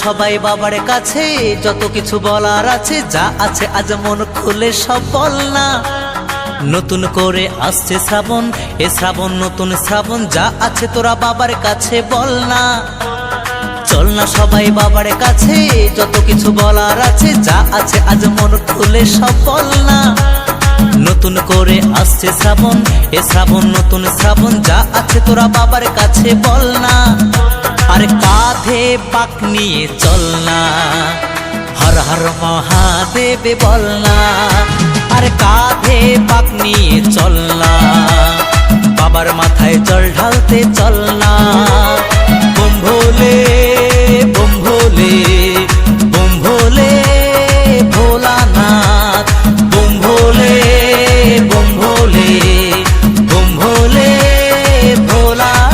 সবাই বাবার কাছে, যত কিছু বলার আছে, যা আছে আজ মন খুলে সব বল না। নতুন করে আসছে শ্রাবণ, এ শ্রাবণ নতুন শ্রাবণ, যা আছে তোরা বাবার কাছে বল না। চল না সবাই বাবার কাছে, যত কিছু বলার আছে, যা আছে আজ মন খুলে সব বল না। নতুন করে আসছে শ্রাবণ, এ শ্রাবণ নতুন শ্রাবণ, যা আছে তোরা বাবার কাছে বল না। আর কাঁধে পাক নিয়ে চল না, হর হর মহাদেব বল না। আর কাঁধে পাক নিয়ে চল না, বাবার মাথায় জল ঢালতে চল না। বম ভোলে বম ভোলে বম ভোলে ভোলানাথ, বম ভোলে বম ভোলে বম ভোলে ভোলানাথ।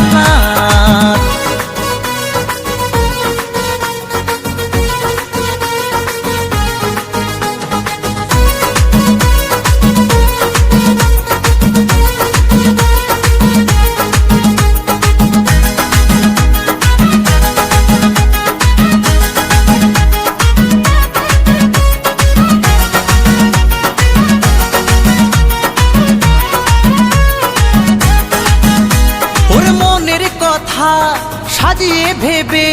সাজিয়ে ভেবে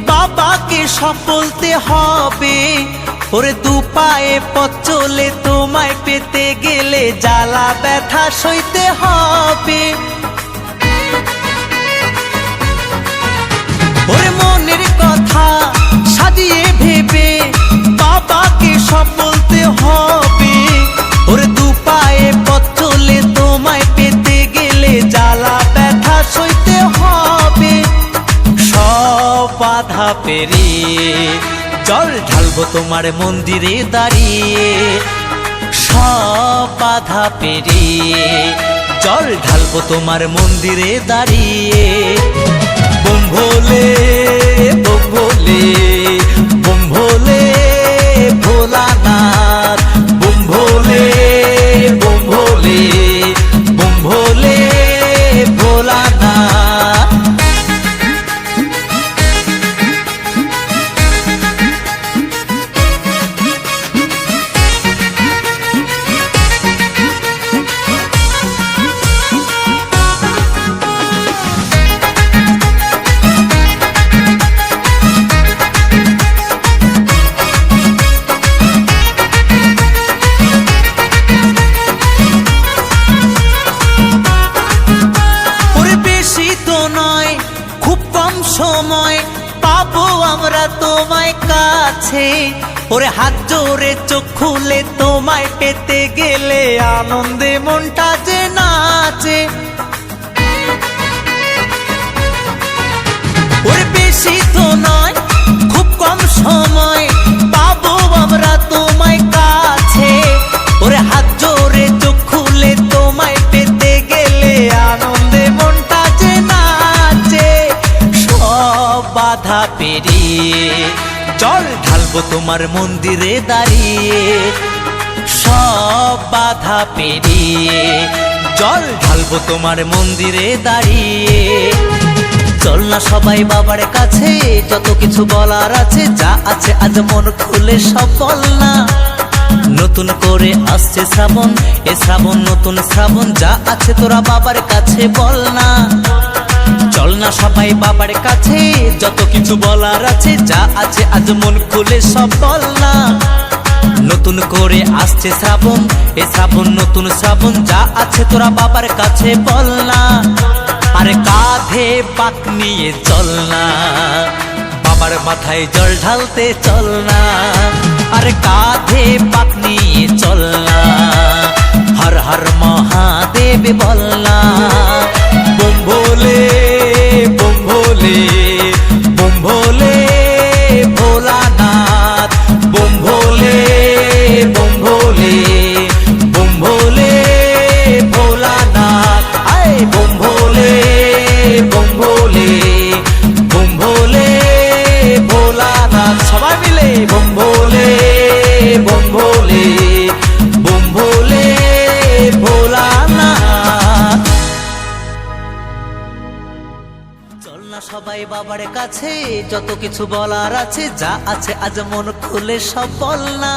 বাবাকে সব বলতে হবে। ওরে দু পায়ে পথ চলে তোমায় পেতে গেলে জ্বালা ব্যথা সইতে হবে। ওরে মনের কথা সাজিয়ে ভেবে বাবাকে সব বলতে হবে। ওরে দু পায়ে পথ চলে তোমায় পেতে গেলে জ্বালা ব্যথা সইতে হবে। সব বাধা পেরিয়ে জল ঢালবো তোমার মন্দিরে দাঁড়িয়ে। সব বাধা পেরিয়ে জল ঢালবো তোমার মন্দিরে দাঁড়িয়ে। বম ভোলে বম ভোলে বম ভোলে ভোলানাথ, বম ভোলে বম ভোলে বম ভোলে ভোলানাথ। সময় পাবো আমরা তোমায় কাছে। ওরে হাত জোরে চোখ খুলে তোমায় পেতে গেলে আনন্দে মনটা যে নাচে। ওরে বেশি তো নয় খুব কম সময় পাবো আমরা তোমায় কাছে। ওরে হাত জোরে চোখ খুলে তোমায় পেতে গেলে আনন্দে মনটা যে নাচে। বাধা পেরিয়ে জল ঢালবো তোমার মন্দিরে দাঁড়িয়ে। সব বাধা পেরিয়ে জল ঢালবো তোমার মন্দিরে দাঁড়িয়ে। চল না সবাই বাবার কাছে, যত কিছু বলার আছে, যা আছে আজ মন খুলে সব বল না। নতুন করে আসছে শ্রাবণ, এ শ্রাবণ নতুন শ্রাবণ, যা আছে তোরা বাবার কাছে বল না। চল না সবাই বাবার কাছে, যত কিছু বলার আছে, যা আছে আজ মন খুলে সব বল না। নতুন করে আসছে শ্রাবণ, এ শ্রাবণ নতুন শ্রাবণ, যা আছে তোরা বাবার কাছে বল না। আরে কাঁধে পাক নিয়ে চল না, বাবার মাথায় জল ঢালতে চল না। আরে কাঁধে পাক নিয়ে চল না, হর হর মহাদেব বল না। বম ভোলে বম ভোলে বম ভোলে ভোলানাথ, বম ভোলে বম ভোলে বম ভোলে ভোলানাথ। আয় বম ভোলে বম ভোলে বম ভোলে ভোলানাথ। সবাই মিলে বম ভোলে বম ভোলে বম ভোলে ভোলানাথ। কাছে যত কিছু বলার আছে, যা আছে আজ মন খুলে সব বল না।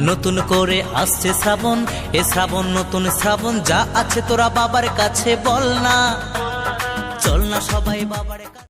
নতুন করে আসছে শ্রাবণ, এ শ্রাবণ নতুন শ্রাবণ, যা আছে তোরা বাবার কাছে বল না। চল না সবাই বাবার কাছে।